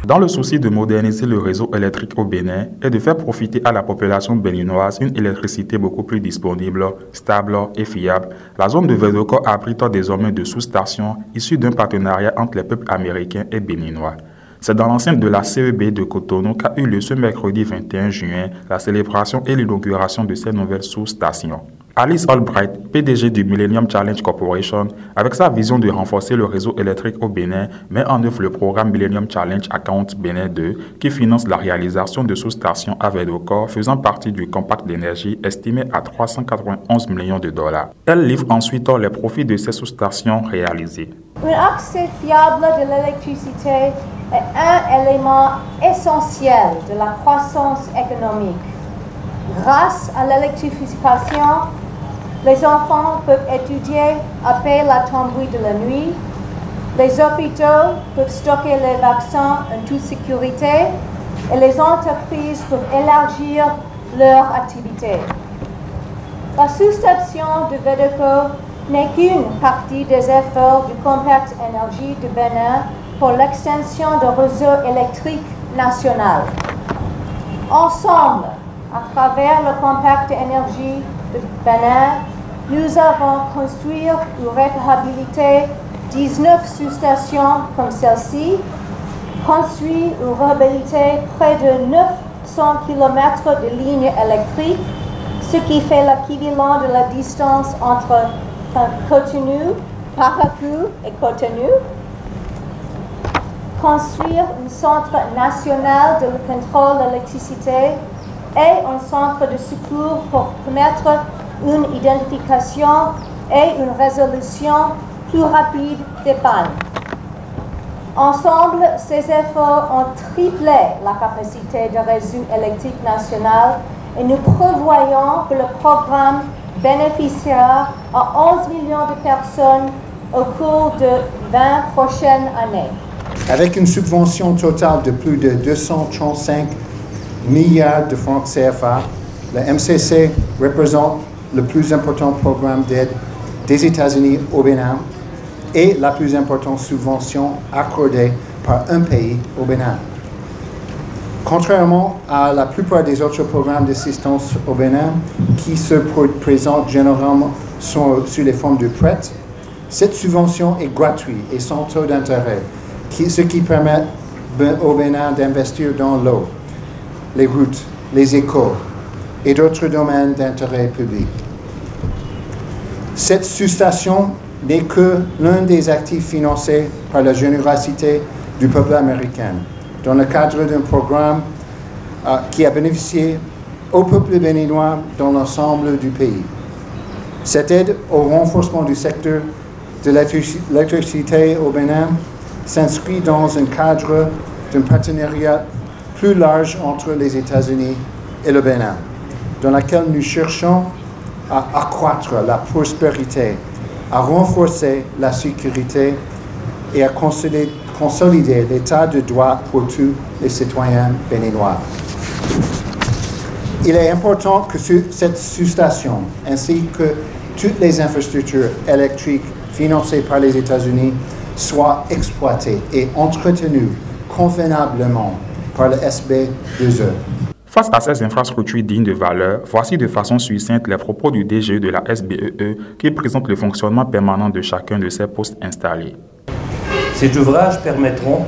Dans le souci de moderniser le réseau électrique au Bénin et de faire profiter à la population béninoise une électricité beaucoup plus disponible, stable et fiable, la zone de Vedoko abrite désormais de sous-stations issues d'un partenariat entre les peuples américains et béninois. C'est dans l'enceinte de la CEB de Cotonou qu'a eu lieu ce mercredi 21 juin la célébration et l'inauguration de ces nouvelles sous-stations. Alice Albright, PDG du Millennium Challenge Corporation, avec sa vision de renforcer le réseau électrique au Bénin, met en œuvre le programme Millennium Challenge Account Bénin 2 qui finance la réalisation de sous-stations à Vedoko faisant partie du compact d'énergie estimé à 391 millions de dollars. Elle livre ensuite les profits de ces sous-stations réalisées. Un accès fiable de l'électricité est un élément essentiel de la croissance économique. Grâce à l'électrification, les enfants peuvent étudier après la tombée de la nuit, les hôpitaux peuvent stocker les vaccins en toute sécurité et les entreprises peuvent élargir leur activité. La sous-station de Vedoko n'est qu'une partie des efforts du Compact Énergie de Bénin pour l'extension du réseau électrique national. Ensemble, à travers le Compact Énergie de Bénin, nous avons construit ou réhabilité 19 sous-stations comme celle-ci, construit ou réhabilité près de 900 km de lignes électriques, ce qui fait l'équivalent de la distance entre Cotonou, Paracou et Cotonou. Construire un centre national de contrôle de l'électricité et un centre de secours pour permettre une identification et une résolution plus rapide des pannes. Ensemble, ces efforts ont triplé la capacité de réseau électrique national et nous prévoyons que le programme bénéficiera à 11 millions de personnes au cours de 20 prochaines années. Avec une subvention totale de plus de 235 milliards de francs CFA, le MCC représente le plus important programme d'aide des États-Unis au Bénin et la plus importante subvention accordée par un pays au Bénin. Contrairement à la plupart des autres programmes d'assistance au Bénin qui se présentent généralement sous les formes de prêts, cette subvention est gratuite et sans taux d'intérêt, ce qui permet au Bénin d'investir dans l'eau, les routes, les écoles et d'autres domaines d'intérêt public. Cette sous-station n'est que l'un des actifs financés par la générosité du peuple américain dans le cadre d'un programme qui a bénéficié au peuple béninois dans l'ensemble du pays. Cette aide au renforcement du secteur de l'électricité au Bénin s'inscrit dans un cadre d'un partenariat plus large entre les États-Unis et le Bénin, dans lequel nous cherchons à accroître la prospérité, à renforcer la sécurité et à consolider l'état de droit pour tous les citoyens béninois. Il est important que cette sous-station, ainsi que toutes les infrastructures électriques financées par les États-Unis, soient exploitées et entretenues convenablement par le SB2E. Face à ces infrastructures dignes de valeur, voici de façon succincte les propos du DGE de la SBEE qui présente le fonctionnement permanent de chacun de ces postes installés. Ces ouvrages permettront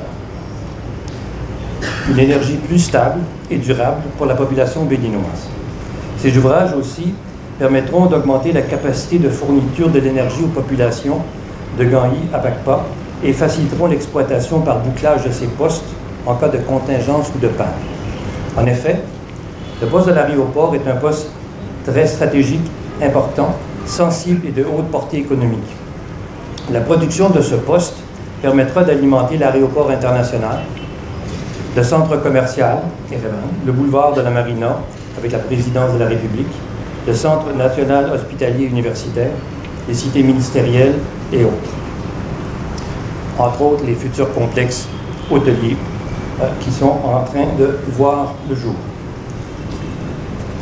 une énergie plus stable et durable pour la population béninoise. Ces ouvrages aussi permettront d'augmenter la capacité de fourniture de l'énergie aux populations de Gagny à Bacpa et faciliteront l'exploitation par bouclage de ces postes en cas de contingence ou de panne. En effet, le poste de l'aéroport est un poste très stratégique, important, sensible et de haute portée économique. La production de ce poste permettra d'alimenter l'aéroport international, le centre commercial, le boulevard de la Marina avec la présidence de la République, le centre national hospitalier universitaire, les cités ministérielles et autres. Entre autres, les futurs complexes hôteliers qui sont en train de voir le jour.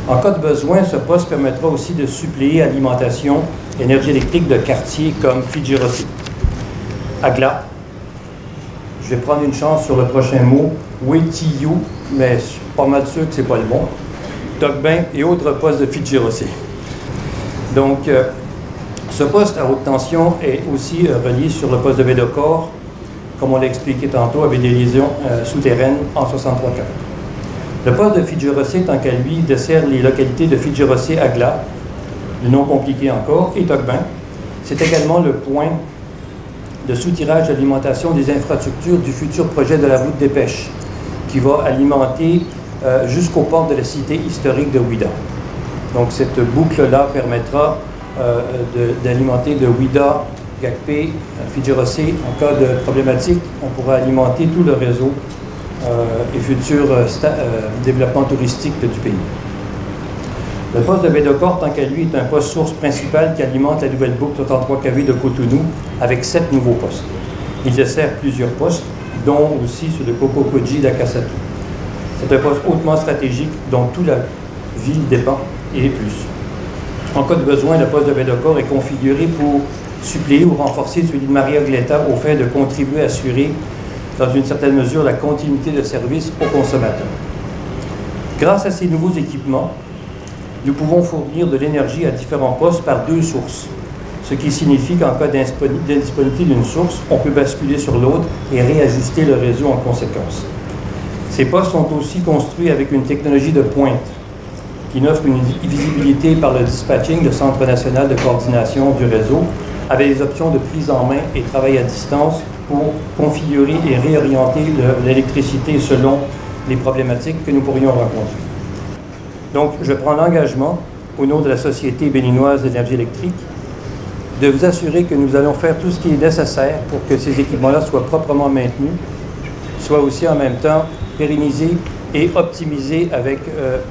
En cas de besoin, ce poste permettra aussi de suppléer l'alimentation énergie électrique de quartiers comme Fidji-Rossi. Agla, je vais prendre une chance sur le prochain mot, Wetiyu, mais je suis pas mal sûr que c'est pas le bon, Tocquevin et autres postes de Fitch-Girocé. Donc, ce poste à haute tension est aussi relié sur le poste de Bédocor, comme on l'a expliqué tantôt, avec des liaisons souterraines en 63 km. Le poste de Fitch-Girocé, tant qu'à lui, dessert les localités de Fitch-Girocé-Agla, le nom compliqué encore, et Tocquevin. C'est également le point de soutirage d'alimentation des infrastructures du futur projet de la route des pêches, qui va alimenter jusqu'au port de la cité historique de Ouida. Donc cette boucle-là permettra d'alimenter de Ouida, Gakpé, Fitch-Girocé. En cas de problématique, on pourra alimenter tout le réseau et futur développement touristique du pays. Le poste de Bédocor, tant qu'à lui, est un poste source principal qui alimente la nouvelle boucle 33 kV de Cotonou avec 7 nouveaux postes. Il dessert plusieurs postes, dont aussi ceux de Kokokodji d'Akasatou. C'est un poste hautement stratégique dont toute la ville dépend et plus. En cas de besoin, le poste de Bédocor est configuré pour suppléer ou renforcer celui de Maria Gleta au fait de contribuer à assurer, dans une certaine mesure, la continuité de service aux consommateurs. Grâce à ces nouveaux équipements, nous pouvons fournir de l'énergie à différents postes par 2 sources, ce qui signifie qu'en cas d'indisponibilité d'une source, on peut basculer sur l'autre et réajuster le réseau en conséquence. Ces postes sont aussi construits avec une technologie de pointe qui offre une visibilité par le dispatching, le Centre national de coordination du réseau, avec des options de prise en main et travail à distance pour configurer et réorienter l'électricité selon les problématiques que nous pourrions rencontrer. Donc, je prends l'engagement, au nom de la Société béninoise d'énergie électrique, de vous assurer que nous allons faire tout ce qui est nécessaire pour que ces équipements-là soient proprement maintenus, soient aussi en même temps pérennisés et optimisés avec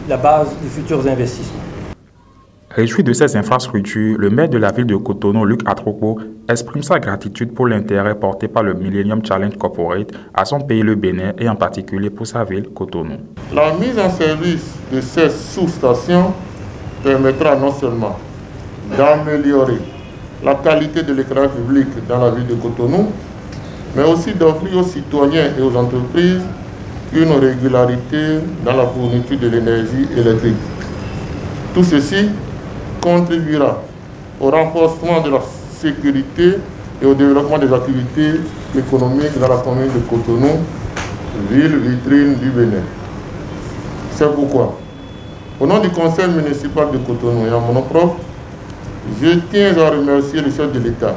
la base des futurs investissements. Réjoui de ces infrastructures, le maire de la ville de Cotonou, Luc Atroko, exprime sa gratitude pour l'intérêt porté par le Millennium Challenge Corporate à son pays, le Bénin, et en particulier pour sa ville, Cotonou. La mise en service de ces sous-stations permettra non seulement d'améliorer la qualité de l'éclairage public dans la ville de Cotonou, mais aussi d'offrir aux citoyens et aux entreprises une régularité dans la fourniture de l'énergie électrique. Tout ceci contribuera au renforcement de la sécurité et au développement des activités économiques dans la commune de Cotonou, ville vitrine du Bénin. C'est pourquoi, au nom du conseil municipal de Cotonou et en mon nom propre, je tiens à remercier le chef de l'État,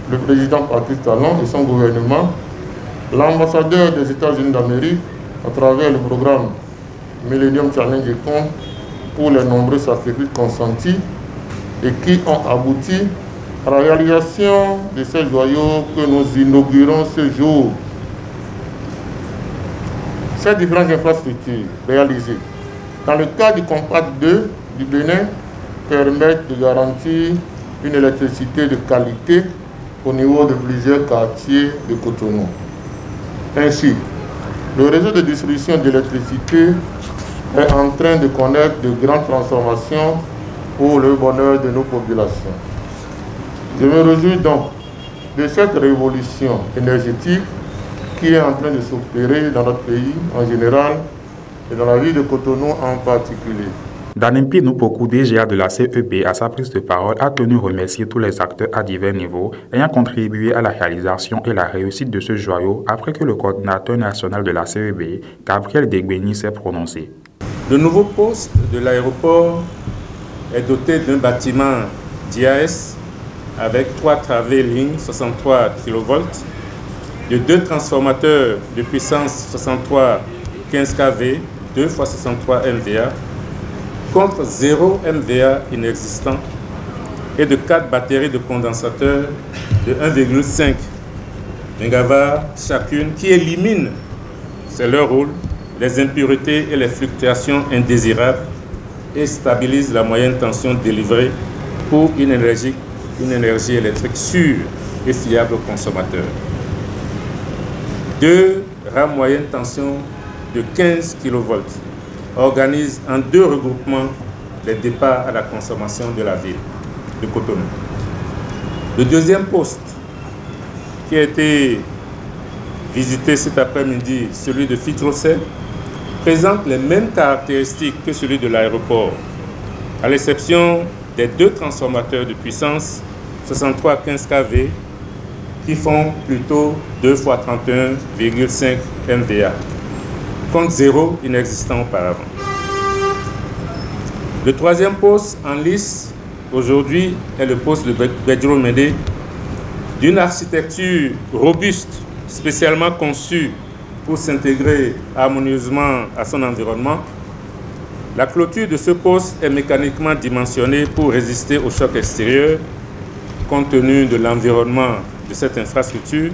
le président Patrice Talon et son gouvernement, l'ambassadeur des États-Unis d'Amérique à travers le programme Millennium Challenge Econ pour les nombreux sacrifices consentis et qui ont abouti à la réalisation de ces joyaux que nous inaugurons ce jour. Ces différentes infrastructures réalisées dans le cadre du Compact 2 du Bénin permettent de garantir une électricité de qualité au niveau de plusieurs quartiers de Cotonou. Ainsi, le réseau de distribution d'électricité est en train de connaître de grandes transformations pour le bonheur de nos populations. Je me réjouis donc de cette révolution énergétique qui est en train de s'opérer dans notre pays en général et dans la ville de Cotonou en particulier. Danempi Nupoku, DGA de la CEB, à sa prise de parole, a tenu à remercier tous les acteurs à divers niveaux ayant contribué à la réalisation et la réussite de ce joyau après que le coordinateur national de la CEB, Gabriel Degbeni, s'est prononcé. Le nouveau poste de l'aéroport est doté d'un bâtiment d'IAS avec 3 travées lignes 63 kV, de 2 transformateurs de puissance 63 15 kV, 2 x 63 MVA, contre 0 MVA inexistant et de 4 batteries de condensateurs de 1,5 MW chacune qui éliminent, c'est leur rôle, les impuretés et les fluctuations indésirables et stabilisent la moyenne tension délivrée pour une énergie électrique sûre et fiable aux consommateurs. 2 rames moyenne tension de 15 kV organisent en 2 regroupements les départs à la consommation de la ville de Cotonou. Le deuxième poste qui a été visité cet après-midi, celui de Fitrocel, présente les mêmes caractéristiques que celui de l'aéroport, à l'exception des 2 transformateurs de puissance 63 15 kV qui font plutôt 2 x 31,5 MVA, contre 0 inexistant auparavant. Le 3e poste en lice aujourd'hui est le poste de Bedro-Médé, d'une architecture robuste, spécialement conçue pour s'intégrer harmonieusement à son environnement. La clôture de ce poste est mécaniquement dimensionnée pour résister aux chocs extérieurs, compte tenu de l'environnement de cette infrastructure,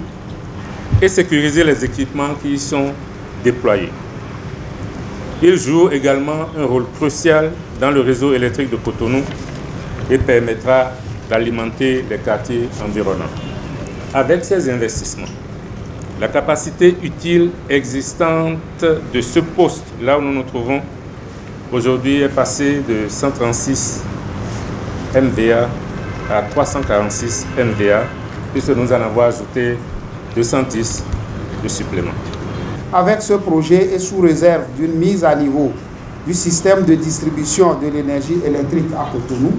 et sécuriser les équipements qui y sont déployés. Il joue également un rôle crucial dans le réseau électrique de Cotonou et permettra d'alimenter les quartiers environnants. Avec ces investissements, la capacité utile existante de ce poste, là où nous nous trouvons, aujourd'hui est passée de 136 MVA à 346 MVA, puisque nous en avons ajouté 210 de supplément. Avec ce projet et sous réserve d'une mise à niveau du système de distribution de l'énergie électrique à Cotonou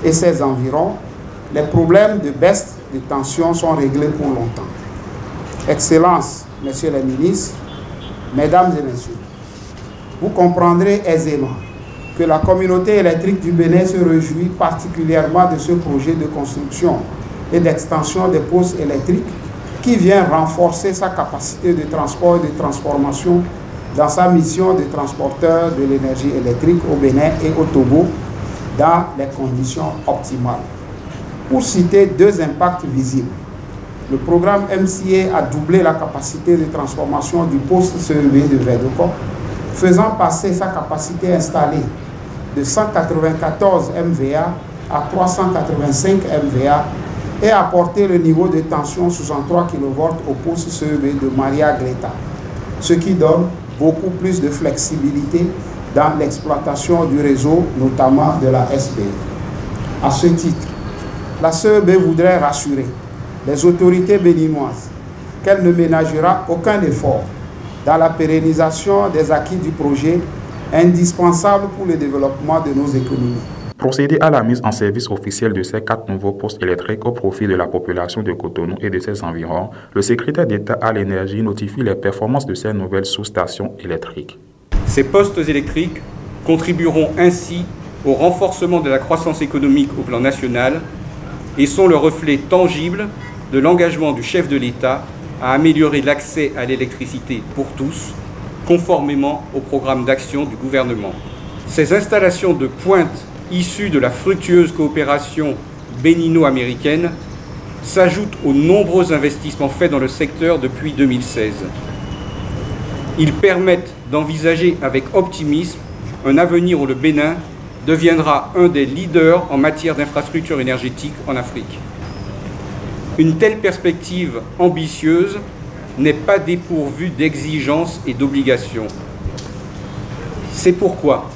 et ses environs, les problèmes de baisse de tension sont réglés pour longtemps. Excellences, Messieurs les ministres, Mesdames et Messieurs, vous comprendrez aisément que la communauté électrique du Bénin se réjouit particulièrement de ce projet de construction et d'extension des postes électriques qui vient renforcer sa capacité de transport et de transformation dans sa mission de transporteur de l'énergie électrique au Bénin et au Togo dans les conditions optimales. Pour citer 2 impacts visibles, le programme MCA a doublé la capacité de transformation du poste CEB de Vedoko, faisant passer sa capacité installée de 194 MVA à 385 MVA et apporter le niveau de tension 63 kV au poste CEB de Maria Greta, ce qui donne beaucoup plus de flexibilité dans l'exploitation du réseau, notamment de la SPE. À ce titre, la CEB voudrait rassurer les autorités béninoises qu'elle ne ménagera aucun effort dans la pérennisation des acquis du projet indispensable pour le développement de nos économies. Procéder à la mise en service officielle de ces 4 nouveaux postes électriques au profit de la population de Cotonou et de ses environs, le secrétaire d'État à l'énergie notifie les performances de ces nouvelles sous-stations électriques. Ces postes électriques contribueront ainsi au renforcement de la croissance économique au plan national et sont le reflet tangible de l'engagement du chef de l'État à améliorer l'accès à l'électricité pour tous, conformément au programme d'action du gouvernement. Ces installations de pointe issues de la fructueuse coopération bénino-américaine s'ajoutent aux nombreux investissements faits dans le secteur depuis 2016. Ils permettent d'envisager avec optimisme un avenir où le Bénin deviendra un des leaders en matière d'infrastructures énergétiques en Afrique. Une telle perspective ambitieuse n'est pas dépourvue d'exigences et d'obligations. C'est pourquoi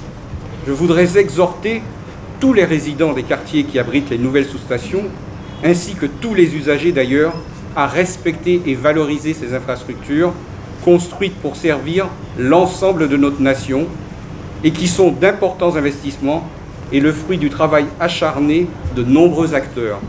je voudrais exhorter tous les résidents des quartiers qui abritent les nouvelles sous-stations, ainsi que tous les usagers d'ailleurs, à respecter et valoriser ces infrastructures construites pour servir l'ensemble de notre nation et qui sont d'importants investissements et le fruit du travail acharné de nombreux acteurs.